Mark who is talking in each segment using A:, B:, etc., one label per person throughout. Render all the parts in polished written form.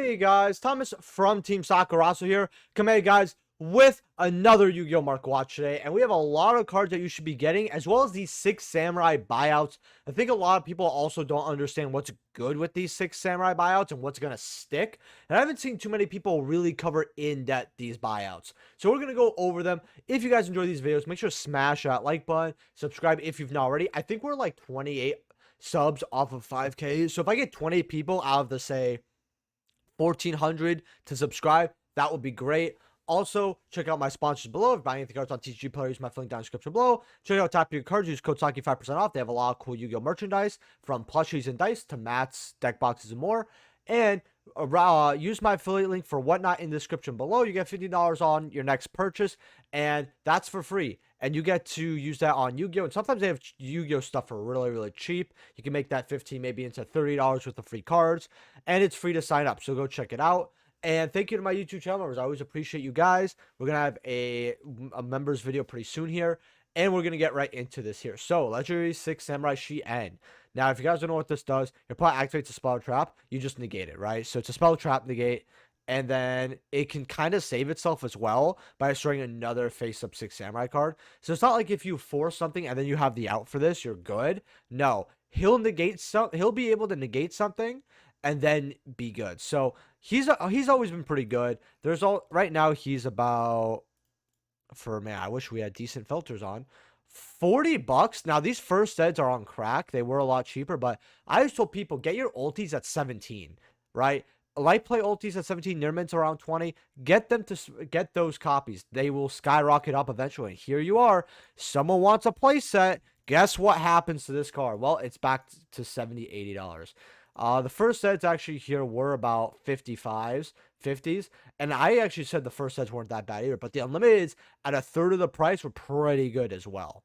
A: Hey guys, Thomas from Team Sakurasu here. Come here guys with another Yu-Gi-Oh! Mark Watch today, and we have a lot of cards that you should be getting, as well as these 6 Samurai buyouts. I think a lot of people also don't understand what's good with these 6 Samurai buyouts and what's gonna stick. And I haven't seen too many people really cover in depth these buyouts. So we're gonna go over them. If you guys enjoy these videos, make sure to smash that like button, subscribe if you've not already. I think we're like 28 subs off of 5K. So if I get 20 people out of the, say, 1,400 to subscribe, that would be great. Also, check out my sponsors below. If you're buying anything cards on TCG Player, use my link down in the description below. Check out Tap Your Cards, use code Saki 5% off. They have a lot of cool Yu-Gi-Oh! Merchandise, from plushies and dice to mats, deck boxes, and more. And use my affiliate link for Whatnot in the description below. You get $50 on your next purchase, and that's for free. And you get to use that on Yu-Gi-Oh! And sometimes they have Yu-Gi-Oh! Stuff for really, really cheap. You can make that 15 maybe into $30 worth of free cards, and it's free to sign up. So go check it out. And thank you to my YouTube channel members. I always appreciate you guys. We're going to have a members video pretty soon here, and we're going to get right into this here. So, Legendary 6 Samurai Shien. Now, if you guys don't know what this does, your opponent activates a spell trap. You just negate it, right? So, it's a spell trap negate, and then it can kind of save itself as well by destroying another face-up 6 Samurai card. So, it's not like if you force something and then you have the out for this, you're good. No, he'll be able to negate something and then be good. So he's always been pretty good. Right now he's about, man, I wish we had decent filters on, $40. Now these first sets are on crack. They were a lot cheaper, but I always told people, get your ultis at 17, right? Light play ultis at 17, near mints around 20. Get them to get those copies. They will skyrocket up eventually. And here you are. Someone wants a play set. Guess what happens to this card? Well, it's back to $70, $80. The first sets actually here were about 55s, 50s, and I actually said the first sets weren't that bad either, but the unlimiteds at a third of the price were pretty good as well.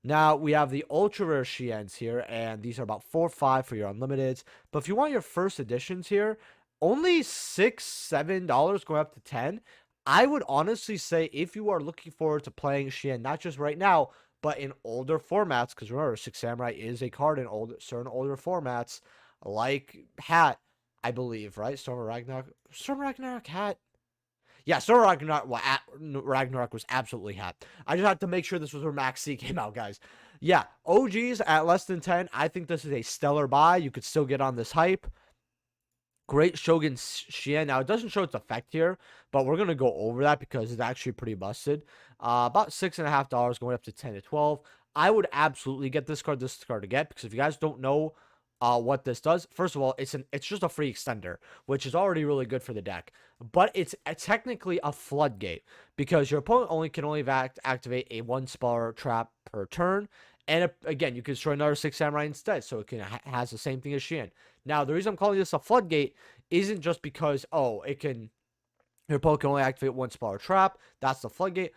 A: Now, we have the ultra rare Shiens here, and these are about 4 or 5 for your unlimiteds, but if you want your first editions here, only $6, $7 going up to 10. I would honestly say if you are looking forward to playing Shien, not just right now, but in older formats, because remember, 6 Samurai is a card in certain older formats, like Hat, I believe, right? Storm Ragnarok Hat. Yeah, Storm Ragnarok. Well, Ragnarok was absolutely Hat. I just had to make sure this was where Max C came out, guys. Yeah, OGs at less than 10. I think this is a stellar buy. You could still get on this hype. Great Shogun Shien. Now, it doesn't show its effect here, but we're going to go over that because it's actually pretty busted. About $6.50 going up to 10 to 12. I would absolutely get this card to get, because if you guys don't know what this does, first of all, it's just a free extender, which is already really good for the deck, but it's technically a floodgate, because your opponent can only activate a 1 spell trap per turn, and again, you can destroy another 6 Samurai instead, so it has the same thing as Shien. Now, the reason I'm calling this a floodgate isn't just because, your opponent can only activate 1 spell trap. That's the floodgate.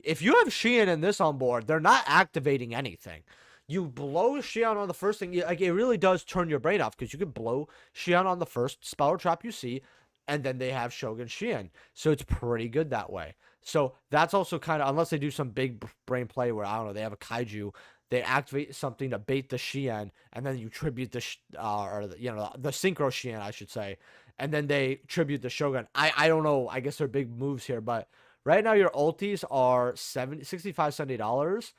A: If you have Shien and this on board, they're not activating anything. You blow Shion on the first thing, like, it really does turn your brain off, because you could blow Shion on the first spell or trap you see, and then they have Shogun Shien. So it's pretty good that way. So that's also kind of, unless they do some big brain play where, I don't know, they have a kaiju, they activate something to bait the Shien, and then you tribute the synchro Shien, I should say, and then they tribute the Shogun. I don't know, I guess they're big moves here, but right now your ultis are $65, $70.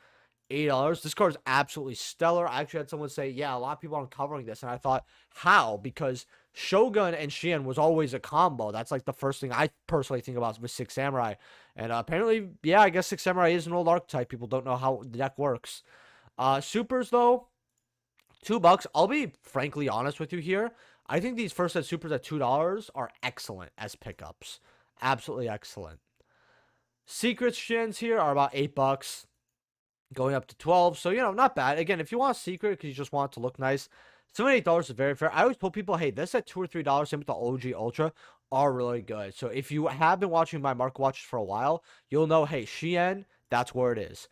A: $8. This card is absolutely stellar. I actually had someone say, yeah, a lot of people aren't covering this, and I thought, how? Because Shogun and Shien was always a combo. That's like the first thing I personally think about with 6 Samurai. And apparently, yeah, I guess 6 Samurai is an old archetype. People don't know how the deck works. Supers, though, $2. I'll be frankly honest with you here. I think these first set supers at $2 are excellent as pickups. Absolutely excellent. Secrets Shiens here are about $8. Going up to 12, so, not bad. Again, if you want a secret because you just want it to look nice, $78 is very fair. I always told people, hey, this at $2 or $3, same with the OG Ultra, are really good. So if you have been watching my Mark Watches for a while, you'll know, hey, Shien, that's where it is.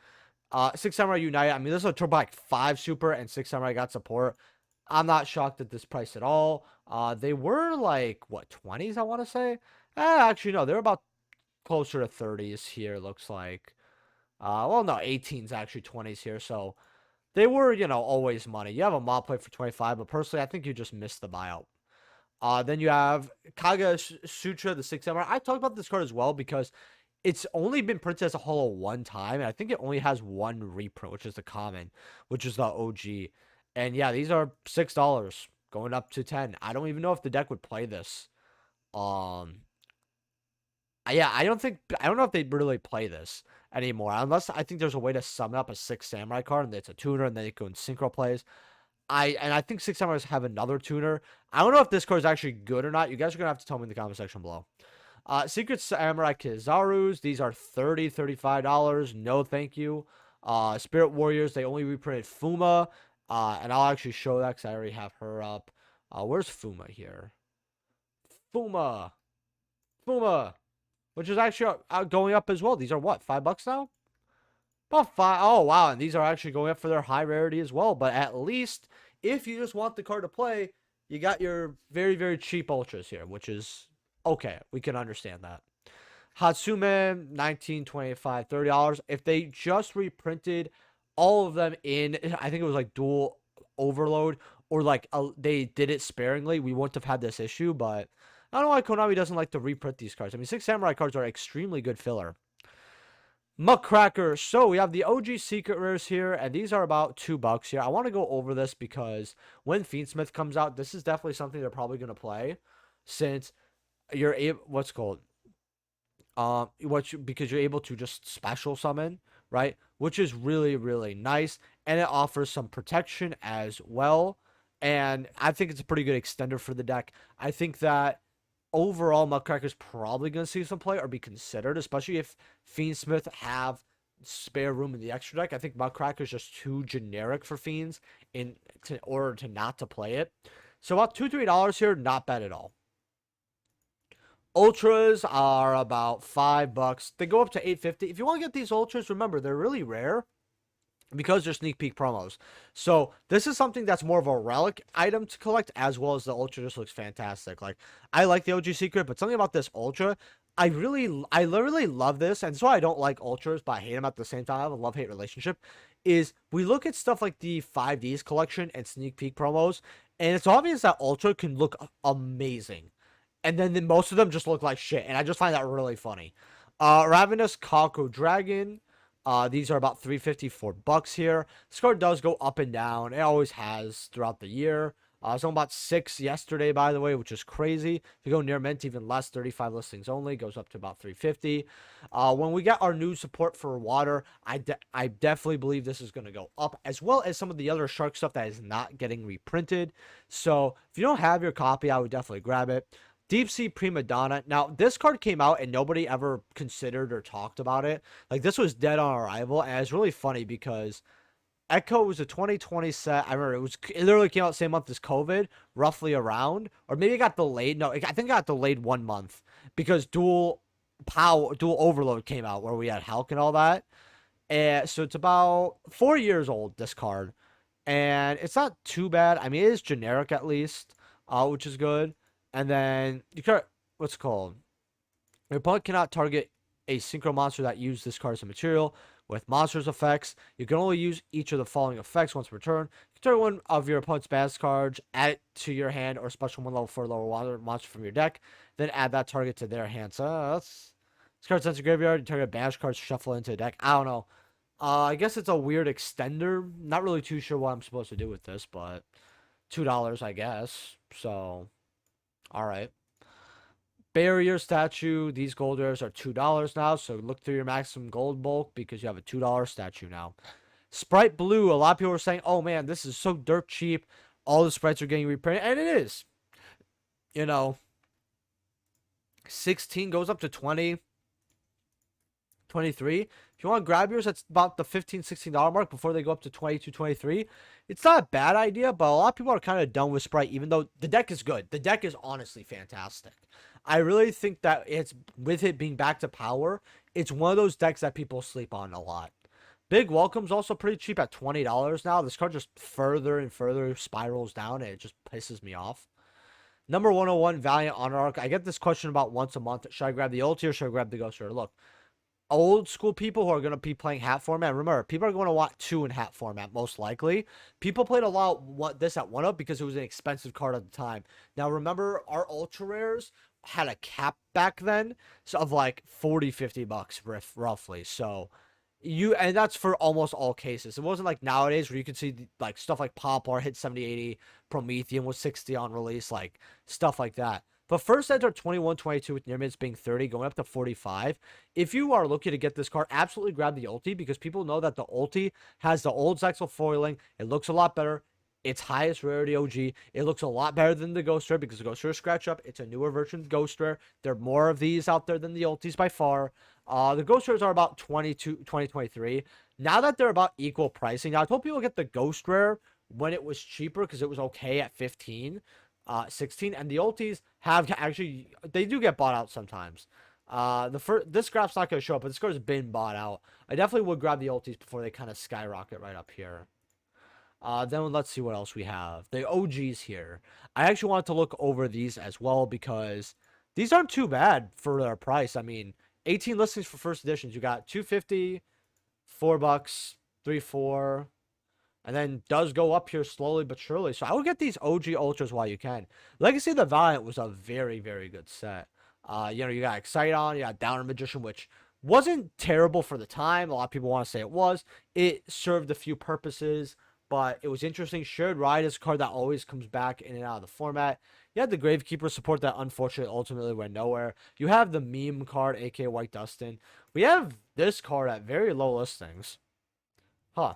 A: 6 Samurai Unite, I mean, this is a Turbo 5 Super, and 6 Samurai got support. I'm not shocked at this price at all. They were like, what, 20s, I want to say? Actually, no, they're about closer to 30s here, looks like. Well, no, 18's actually 20s here, so they were, always money. You have a mob play for 25, but personally, I think you just missed the buyout. Then you have Kaga Sutra, the 6 Samurai. I talked about this card as well because it's only been printed as a holo one time, and I think it only has one reprint, which is the common, which is the OG. And yeah, these are $6 going up to 10. I don't even know if the deck would play this. Um, yeah, I don't know if they really play this anymore, unless I think there's a way to summon up a 6 Samurai card and it's a tuner, and then it goes in synchro plays. I think 6 Samurais have another tuner. I don't know if this card is actually good or not. You guys are gonna have to tell me in the comment section below. Secret Samurai Kizaru's. These are $35. No, thank you. Spirit Warriors. They only reprinted Fuma. And I'll actually show that because I already have her up. Where's Fuma here? Fuma. Fuma. Which is actually going up as well. These are what? $5 now? About 5. Oh, wow. And these are actually going up for their high rarity as well. But at least, if you just want the card to play, you got your very, very cheap ultras here, which is okay. We can understand that. Hatsume, $19, $25, $30. If they just reprinted all of them in, I think it was like dual overload, or like they did it sparingly, we wouldn't have had this issue. But I don't know why Konami doesn't like to reprint these cards. I mean, 6 Samurai cards are extremely good filler. Muckracker. So we have the OG secret rares here, and these are about $2 here. I want to go over this because when Fiendsmith comes out, this is definitely something they're probably going to play, since you're able, because you're able to just special summon, right? Which is really, really nice, and it offers some protection as well. And I think it's a pretty good extender for the deck. I think that overall, Muckracker's probably going to see some play or be considered, especially if Fiendsmith have spare room in the extra deck. I think Muckracker's just too generic for Fiends in order to not to play it. So about $2-3 here, not bad at all. Ultras are about $5. They go up to $8.50. If you want to get these ultras, remember they're really rare because they're sneak peek promos. So this is something that's more of a relic item to collect, as well as the ultra just looks fantastic. Like, I like the OG secret, but something about this ultra, I literally love this, and so I don't like ultras, but I hate them at the same time. I have a love-hate relationship. Is we look at stuff like the 5Ds collection and sneak peek promos, and it's obvious that ultra can look amazing, and then most of them just look like shit, and I just find that really funny. Ravenous Kako Dragon. These are about $3.54 here. This card does go up and down. It always has throughout the year. So about 6 yesterday, by the way, which is crazy. If you go near mint, even less, 35 listings only, goes up to about $3.50. When we get our new support for water, I definitely believe this is going to go up, as well as some of the other shark stuff that is not getting reprinted. So if you don't have your copy, I would definitely grab it. Deep Sea Prima Donna. Now, this card came out and nobody ever considered or talked about it. Like, this was dead on arrival, and it's really funny because Echo was a 2020 set. I remember it literally came out the same month as COVID, roughly around, or maybe it got delayed. No, I think it got delayed 1 month because Dual Overload came out, where we had Hulk and all that. And so it's about 4 years old, this card, and it's not too bad. I mean, it is generic at least, which is good. And then you can, what's it called? Your opponent cannot target a synchro monster that uses this card as a material with monsters effects. You can only use each of the following effects once per turn. You can turn one of your opponent's best cards, add it to your hand, or special 1 level 4 lower water monster from your deck. Then add that target to their hand. So this card sends to graveyard. You target banished cards, shuffle into the deck. I don't know. I guess it's a weird extender. Not really too sure what I'm supposed to do with this, but $2, I guess. So, all right. Barrier statue. These gold rares are $2 now, so look through your maximum gold bulk because you have a $2 statue now. Sprite Blue. A lot of people are saying, oh man, this is so dirt cheap. All the sprites are getting reprinted, and it is. You know, 16 goes up to 20, 23. If you want to grab yours, that's about the $15, $16 mark before they go up to 22, 23. It's not a bad idea, but a lot of people are kind of done with Sprite, even though the deck is good. The deck is honestly fantastic. I really think that it's, with it being back to power, it's one of those decks that people sleep on a lot. Big Welcome's also pretty cheap at $20 now. This card just further and further spirals down, and it just pisses me off. Number 101, Valiant Honor Arc. I get this question about once a month. Should I grab the ulti or should I grab the Ghost Rare? Look, old school people who are going to be playing hat format, remember, people are going to want 2 in hat format, most likely. People played a lot this at 1-up because it was an expensive card at the time. Now, remember, our ultra rares had a cap back then of like 40, $50 roughly. So, and that's for almost all cases. It wasn't like nowadays where you could see like stuff like Poplar hit 70, 80, Promethean was 60 on release, like stuff like that. But first ends are 21, 22 with near mids being 30, going up to 45. If you are looking to get this card, absolutely grab the ulti because people know that the ulti has the old Zexal foiling. It looks a lot better. It's highest rarity OG. It looks a lot better than the Ghost Rare because the Ghost Rare scratch up. It's a newer version of Ghost Rare. There are more of these out there than the ultis by far. The Ghost Rares are about 2023. Now that they're about equal pricing. Now, I told people to get the Ghost Rare when it was cheaper because it was okay at 15, 16. And the ultis have actually, they do get bought out sometimes. This graph's not going to show up, but this card's been bought out. I definitely would grab the ultis before they kind of skyrocket right up here. Then let's see what else we have. The OGs here. I actually wanted to look over these as well because these aren't too bad for their price. I mean, 18 listings for first editions. You got $250, $4, 3, 4, and then does go up here slowly but surely. So I would get these OG Ultras while you can. Legacy of the Valiant was a very, very good set. You got Exciton, you got Downer Magician, which wasn't terrible for the time. A lot of people want to say it was. It served a few purposes, but it was interesting. Shared Ride is a card that always comes back in and out of the format. You had the Gravekeeper support that unfortunately ultimately went nowhere. You have the meme card, aka White Dustin. We have this card at very low listings. Huh.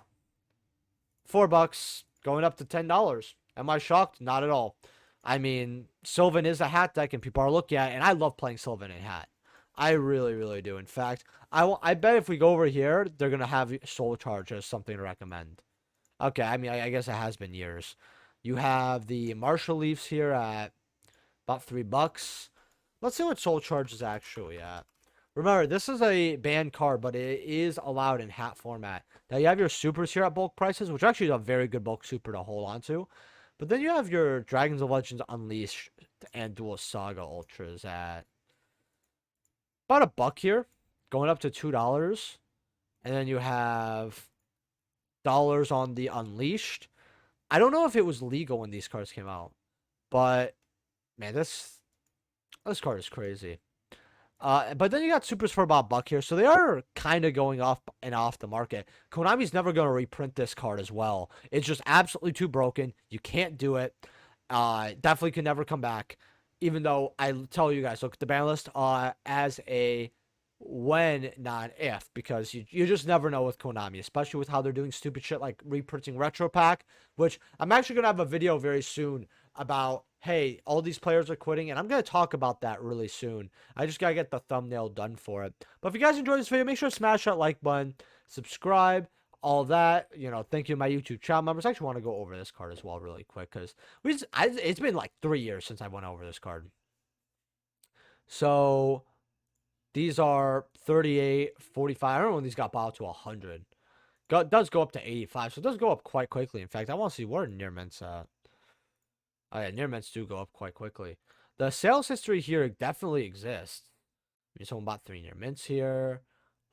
A: $4 going up to $10. Am I shocked? Not at all. I mean, Sylvan is a hat deck and people are looking at it, and I love playing Sylvan in hat. I really, really do. In fact, I bet if we go over here, they're going to have Soul Charge as something to recommend. Okay, I mean, I guess it has been years. You have the Marshall Leafs here at about $3. Let's see what Soul Charge is actually at. Remember, this is a banned card, but it is allowed in hat format. Now, you have your supers here at bulk prices, which actually is a very good bulk super to hold on to. But then you have your Dragons of Legends Unleashed and Dual Saga Ultras at about $1 here, going up to $2. And then you have dollars on the Unleashed. I don't know if it was legal when these cards came out, but man, this card is crazy. But then you got supers for about $1 here, so they are kind of going off the market. Konami's never going to reprint this card as well. It's just absolutely too broken. You can't do it. Definitely can never come back. Even though I tell you guys, look at the ban list as a when, not if, because you just never know with Konami, especially with how they're doing stupid shit like reprinting Retro Pack, which I'm actually going to have a video very soon about, hey, all these players are quitting, and I'm going to talk about that really soon. I just got to get the thumbnail done for it. But if you guys enjoyed this video, make sure to smash that like button, subscribe, all that. Thank you to my YouTube channel members. I actually want to go over this card as well really quick, because it's been like 3 years since I went over this card. So these are 38, 45. I don't know when these got bought out to 100. It does go up to 85, so it does go up quite quickly. In fact, I want to see where near mints at. Oh yeah, near mints do go up quite quickly. The sales history here definitely exists. I mean, someone bought 3 near mints here.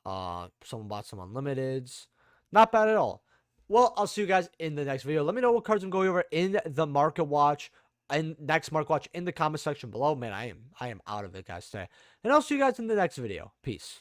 A: Someone bought some unlimiteds. Not bad at all. Well, I'll see you guys in the next video. Let me know what cards I'm going over in the Market Watch and next Market Watch in the comment section below. Man, I am out of it, guys, today. And I'll see you guys in the next video. Peace.